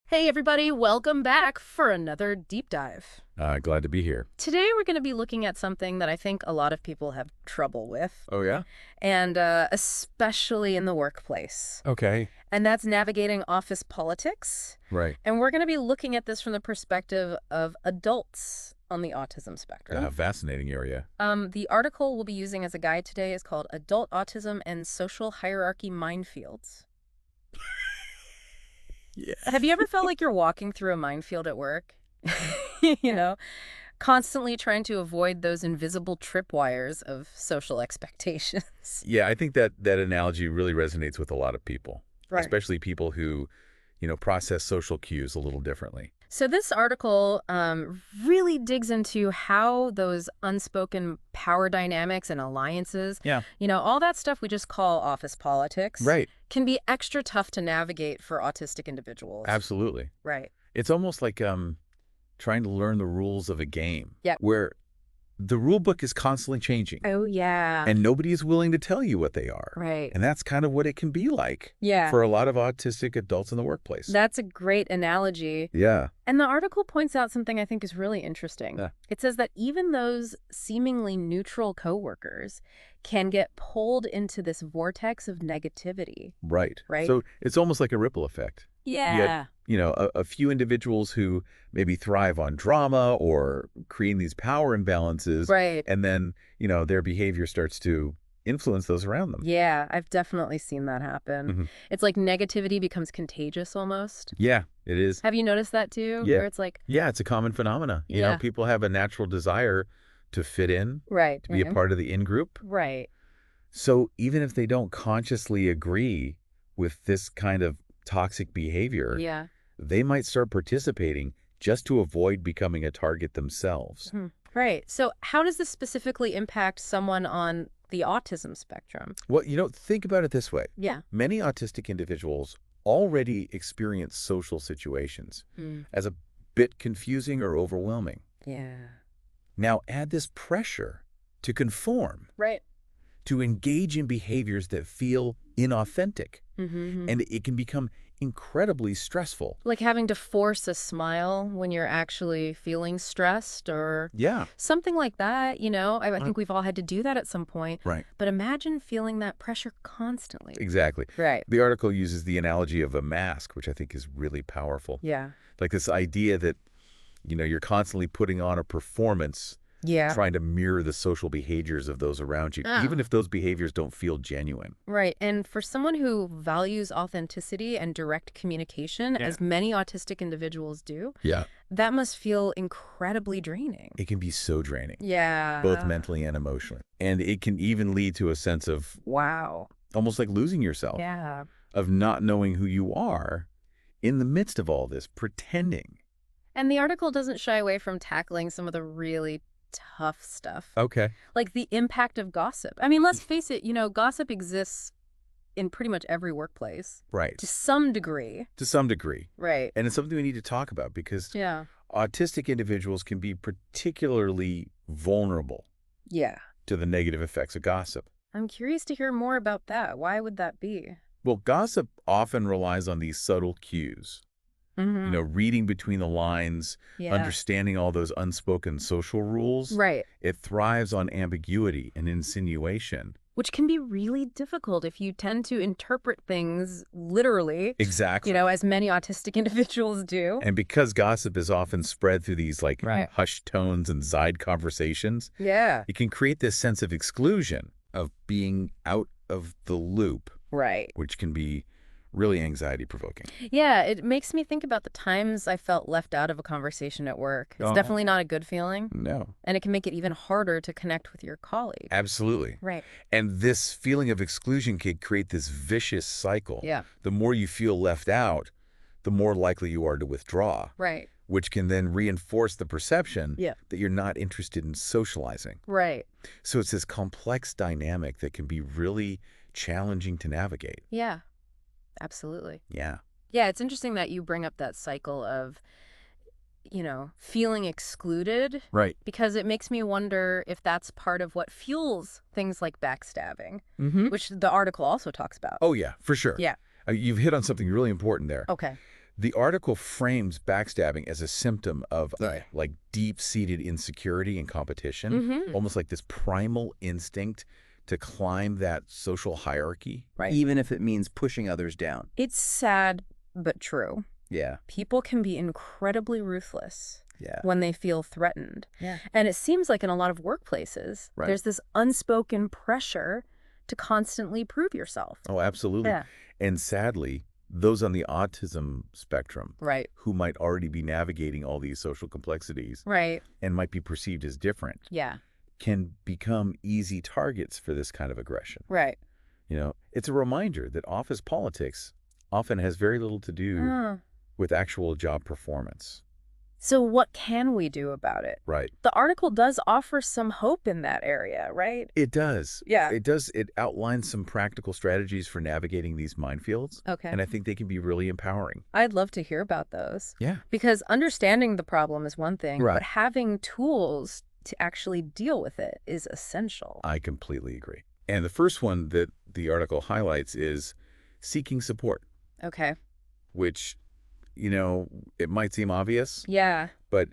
Hey everybody, welcome back for another deep dive. Glad to be here. Today we're going to be looking at something that I think a lot of people have trouble with, Oh, yeah? and especially in the workplace. Okay. And that's navigating office politics. Right. And we're going to be looking at this from the perspective of adults on the autism spectrum. Fascinating area. The article we'll be using as a guide today is called Adult Autism and Social Hierarchy Minefields. Yeah. Have you ever felt like you're walking through a minefield at work? You know, constantly trying to avoid those invisible tripwires of social expectations. Yeah, I think that analogy really resonates with a lot of people, Right. especially people who, process social cues a little differently. So this article really digs into how those unspoken power dynamics and alliances, Yeah. All that stuff we just call office politics, Right. can be extra tough to navigate for autistic individuals. Absolutely. Right. It's almost like trying to learn the rules of a game. Yep. Where the rule book is constantly changing. Oh, yeah. And nobody is willing to tell you what they are. Right. And that's kind of what it can be like Yeah. for a lot of autistic adults in the workplace. That's a great analogy. Yeah. And the article points out something I think is really interesting. Yeah. It says that even those seemingly neutral coworkers can get pulled into this vortex of negativity. Right. Right? So it's almost like a ripple effect. Yeah. A few individuals who maybe thrive on drama or creating these power imbalances. Right. And then, their behavior starts to influence those around them. Yeah, I've definitely seen that happen. Mhm. It's like negativity becomes contagious almost. Yeah, it is. Have you noticed that too? Yeah. Where it's like, Yeah, it's a common phenomena. Yeah. People have a natural desire to fit in, right. to be a part of the in-group. Right. So even if they don't consciously agree with this kind of toxic behavior, Yeah. they might start participating just to avoid becoming a target themselves. Right. So how does this specifically impact someone on the autism spectrum? Well, think about it this way. Yeah. Many autistic individuals already experience social situations as a bit confusing or overwhelming. Yeah. Now add this pressure to conform, Right. to engage in behaviors that feel inauthentic, and it can become incredibly stressful. Like having to force a smile when you're actually feeling stressed or Yeah. something like that, I think we've all had to do that at some point. Right. But imagine feeling that pressure constantly. Exactly. Right. The article uses the analogy of a mask, which I think is really powerful. Yeah. Like this idea that, you're constantly putting on a performance, Yeah. trying to mirror the social behaviors of those around you, even if those behaviors don't feel genuine. Right. And for someone who values authenticity and direct communication, as many autistic individuals do, Yeah. that must feel incredibly draining. It can be so draining, Yeah. both mentally and emotionally. And it can even lead to a sense of Wow. almost like losing yourself, Yeah. of not knowing who you are in the midst of all this, pretending. And the article doesn't shy away from tackling some of the really tough stuff. Okay. Like the impact of gossip. I mean, let's face it, gossip exists in pretty much every workplace. Right. To some degree. To some degree. Right. And it's something we need to talk about because Yeah. autistic individuals can be particularly vulnerable Yeah. to the negative effects of gossip. I'm curious to hear more about that. Why would that be? Well, gossip often relies on these subtle cues, reading between the lines, Yeah. understanding all those unspoken social rules. Right. It thrives on ambiguity and insinuation. Which can be really difficult if you tend to interpret things literally. Exactly. As many autistic individuals do. And because gossip is often spread through these Right. hushed tones and side conversations, Yeah. it can create this sense of exclusion, of being out of the loop, Right. which can be really anxiety-provoking. Yeah, it makes me think about the times I felt left out of a conversation at work. It's definitely not a good feeling. No. And it can make it even harder to connect with your colleague. Absolutely. Right. And this feeling of exclusion can create this vicious cycle. Yeah. The more you feel left out, the more likely you are to withdraw, Right. which can then reinforce the perception Yeah. that you're not interested in socializing. Right. So it's this complex dynamic that can be really challenging to navigate. Yeah. Absolutely. Yeah. Yeah, it's interesting that you bring up that cycle of, feeling excluded. Right. Because it makes me wonder if that's part of what fuels things like backstabbing, which the article also talks about. Oh, yeah, for sure. Yeah. You've hit on something really important there. Okay. The article frames backstabbing as a symptom of Right. like deep-seated insecurity and competition, almost like this primal instinct to climb that social hierarchy. Right. Even if it means pushing others down. It's sad, but true. Yeah. People can be incredibly ruthless Yeah. when they feel threatened. Yeah. And it seems like in a lot of workplaces, Right. there's this unspoken pressure to constantly prove yourself. Oh, absolutely. Yeah. And sadly, those on the autism spectrum Right. who might already be navigating all these social complexities Right. and might be perceived as different Yeah. can become easy targets for this kind of aggression. Right. You know, it's a reminder that office politics often has very little to do with actual job performance. So what can we do about it? Right. The article does offer some hope in that area, right? It does. Yeah. It does. It outlines some practical strategies for navigating these minefields. Okay. And I think they can be really empowering. I'd love to hear about those. Yeah. Because understanding the problem is one thing, Right. but having tools to actually deal with it is essential. I completely agree. And the first one that the article highlights is seeking support, Okay. which, you know, it might seem obvious, Yeah. but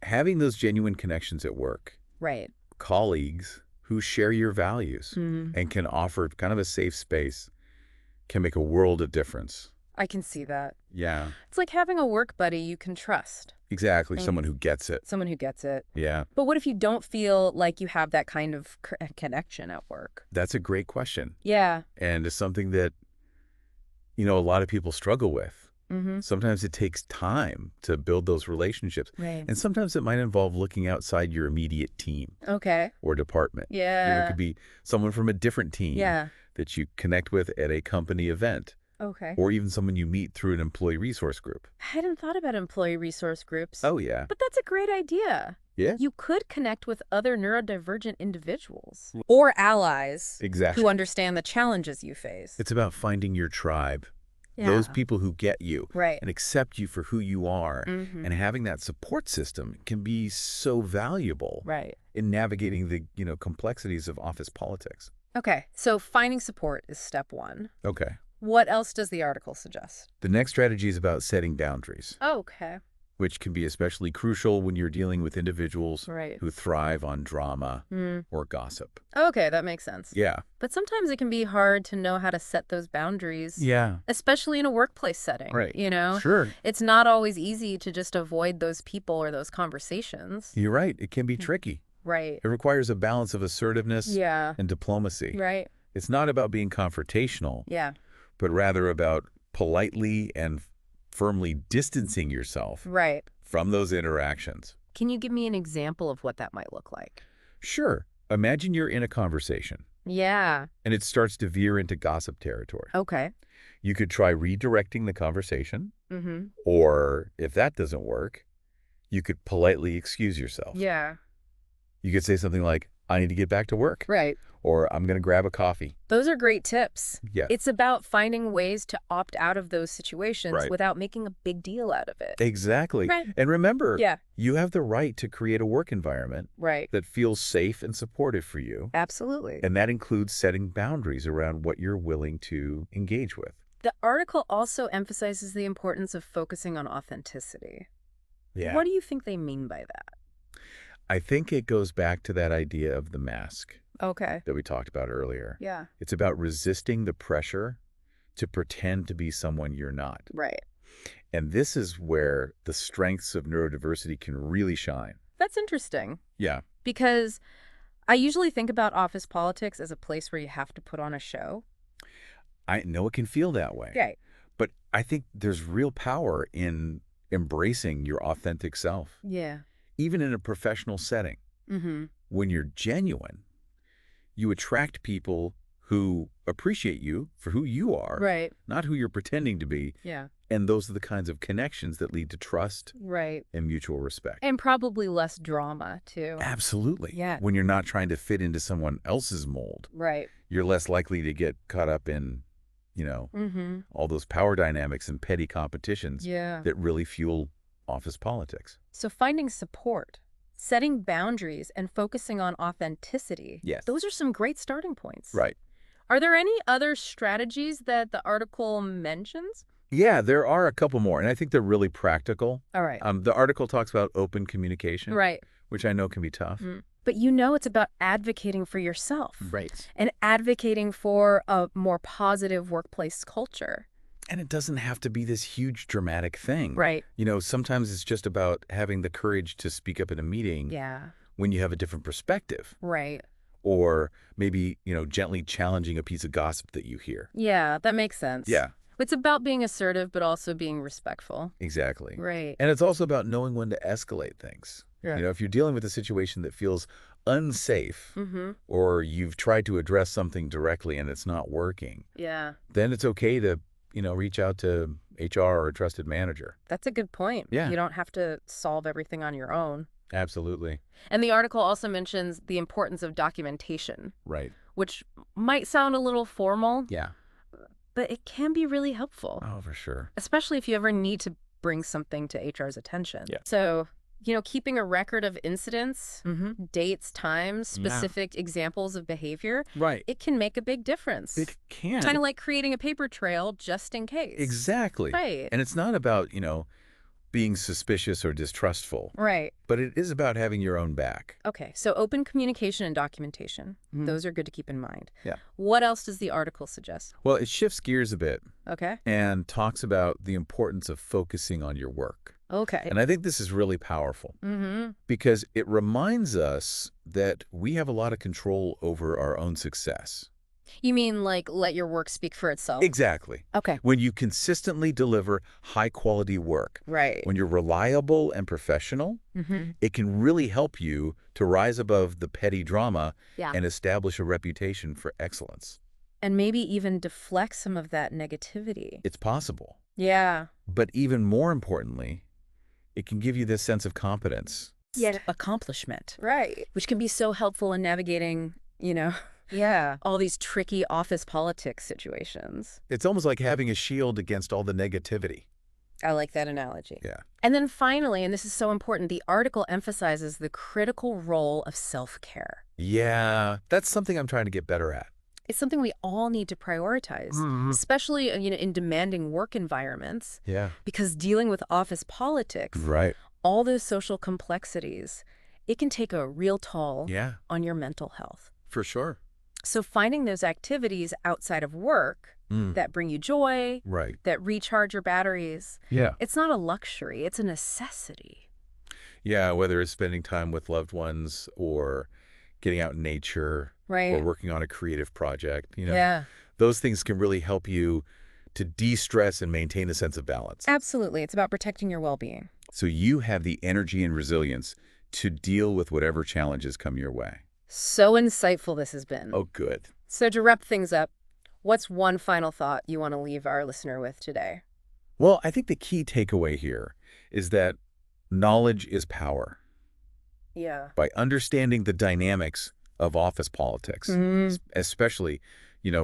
having those genuine connections at work, Right. colleagues who share your values and can offer kind of a safe space can make a world of difference. I can see that. Yeah, It's like having a work buddy you can trust, exactly. Someone who gets it. someone who gets it. Yeah, But what if you don't feel like you have that kind of connection at work? that's a great question. Yeah. And it's something that, you know, a lot of people struggle with. Sometimes it takes time to build those relationships. Right. And sometimes it might involve looking outside your immediate team Okay. or department. You know, Yeah. it could be someone from a different team Yeah. that you connect with at a company event, Okay. or even someone you meet through an employee resource group. I hadn't thought about employee resource groups. Oh, yeah. But that's a great idea. Yeah. You could connect with other neurodivergent individuals or allies Exactly. who understand the challenges you face. It's about finding your tribe, Yeah. those people who get you Right. and accept you for who you are. And having that support system can be so valuable Right. in navigating the, you know, complexities of office politics. Okay. So finding support is step one. Okay. What else does the article suggest? The next strategy is about setting boundaries, Okay. which can be especially crucial when you're dealing with individuals Right. who thrive on drama or gossip. Okay, that makes sense. Yeah. But sometimes it can be hard to know how to set those boundaries. Yeah. Especially in a workplace setting. Right. You know? Sure. It's not always easy to just avoid those people or those conversations. You're right. It can be tricky. Right. It requires a balance of assertiveness Yeah. and diplomacy. Right. It's not about being confrontational, Yeah. but rather about politely and firmly distancing yourself Right. from those interactions. Can you give me an example of what that might look like? Sure. Imagine you're in a conversation Yeah. and it starts to veer into gossip territory. Okay. You could try redirecting the conversation, Mm-hmm. or if that doesn't work, you could politely excuse yourself. Yeah. You could say something like, I need to get back to work, Right. or I'm going to grab a coffee. Those are great tips. Yeah. It's about finding ways to opt out of those situations Right. without making a big deal out of it. Exactly. Right. And remember, Yeah. you have the right to create a work environment Right. that feels safe and supportive for you. Absolutely. And that includes setting boundaries around what you're willing to engage with. The article also emphasizes the importance of focusing on authenticity. Yeah. What do you think they mean by that? I think it goes back to that idea of the mask Okay. that we talked about earlier. Yeah. It's about resisting the pressure to pretend to be someone you're not. Right. And this is where the strengths of neurodiversity can really shine. That's interesting Yeah. because I usually think about office politics as a place where you have to put on a show. I know it can feel that way. Right. But I think there's real power in embracing your authentic self, Yeah. even in a professional setting. Mm-hmm. When you're genuine, you attract people who appreciate you for who you are, Right. not who you're pretending to be. Yeah. And those are the kinds of connections that lead to trust Right. and mutual respect. And probably less drama, too. Absolutely. Yeah. When you're not trying to fit into someone else's mold, Right. you're less likely to get caught up in, you know, Mm-hmm. all those power dynamics and petty competitions Yeah. that really fuel office politics. So finding support, setting boundaries, and focusing on authenticity. Yes. Those are some great starting points. Right. Are there any other strategies that the article mentions? Yeah, there are a couple more, and I think they're really practical. All right. The article talks about open communication, Right. which I know can be tough. But it's about advocating for yourself. Right. And advocating for a more positive workplace culture. And it doesn't have to be this huge dramatic thing. Right. Sometimes it's just about having the courage to speak up in a meeting Yeah. when you have a different perspective. Right. Or maybe, gently challenging a piece of gossip that you hear. Yeah, that makes sense. Yeah, It's about being assertive, but also being respectful. exactly. Right. And it's also about knowing when to escalate things. Yeah. If you're dealing with a situation that feels unsafe, or you've tried to address something directly and it's not working, Yeah. then it's okay to, reach out to HR or a trusted manager. That's a good point. Yeah. You don't have to solve everything on your own. Absolutely. And the article also mentions the importance of documentation, Right. which might sound a little formal, Yeah. but it can be really helpful, Oh, for sure. especially if you ever need to bring something to HR's attention. Yeah. So, keeping a record of incidents, dates, times, Yeah. specific examples of behavior, Right. it can make a big difference. It can. Kind of like creating a paper trail just in case. Exactly. Right. And it's not about, being suspicious or distrustful, Right. but it is about having your own back. Okay, so open communication and documentation. Those are good to keep in mind. Yeah. What else does the article suggest? Well, it shifts gears a bit Okay. and talks about the importance of focusing on your work. Okay. And I think this is really powerful because it reminds us that we have a lot of control over our own success. You mean like let your work speak for itself? Exactly. Okay. When you consistently deliver high-quality work, Right. when you're reliable and professional, it can really help you to rise above the petty drama Yeah. and establish a reputation for excellence. And maybe even deflect some of that negativity. It's possible. Yeah. But even more importantly, it can give you this sense of competence. Yeah. Accomplishment. Right. Which can be so helpful in navigating, Yeah. all these tricky office politics situations. It's almost like having a shield against all the negativity. I like that analogy. Yeah. And then finally, and this is so important, the article emphasizes the critical role of self-care. Yeah, that's something I'm trying to get better at. It's something we all need to prioritize, especially in demanding work environments, Yeah. because dealing with office politics, Right. all those social complexities, it can take a real toll Yeah, on your mental health. for sure. So finding those activities outside of work that bring you joy, Right. that recharge your batteries, Yeah. it's not a luxury, it's a necessity. Yeah, whether it's spending time with loved ones or getting out in nature Right. or working on a creative project, Yeah. those things can really help you to de-stress and maintain a sense of balance. Absolutely. It's about protecting your well-being. So you have the energy and resilience to deal with whatever challenges come your way. So insightful this has been. Oh, good. So to wrap things up, what's one final thought you want to leave our listener with today? Well, I think the key takeaway here is that knowledge is power. Yeah. By understanding the dynamics of office politics, especially,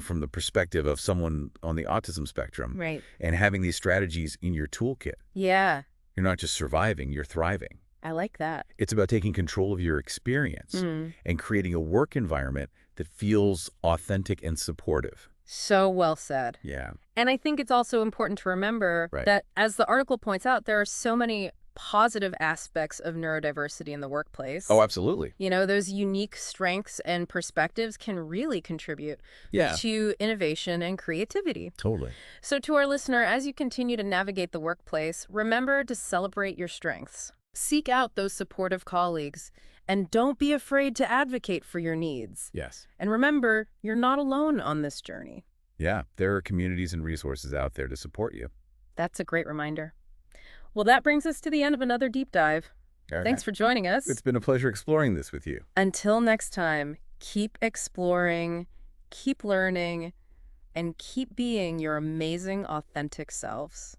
from the perspective of someone on the autism spectrum, Right. and having these strategies in your toolkit, Yeah. you're not just surviving, you're thriving. I like that. It's about taking control of your experience and creating a work environment that feels authentic and supportive. So well said. Yeah. And I think it's also important to remember Right. that, as the article points out, there are so many positive aspects of neurodiversity in the workplace. Oh, absolutely. Those unique strengths and perspectives can really contribute Yeah. to innovation and creativity. Totally. So to our listener, as you continue to navigate the workplace, remember to celebrate your strengths. Seek out those supportive colleagues, and don't be afraid to advocate for your needs. Yes. And remember, you're not alone on this journey. Yeah. There are communities and resources out there to support you. That's a great reminder. Well, that brings us to the end of another deep dive. All right. Thanks for joining us. It's been a pleasure exploring this with you. Until next time, keep exploring, keep learning, and keep being your amazing, authentic selves.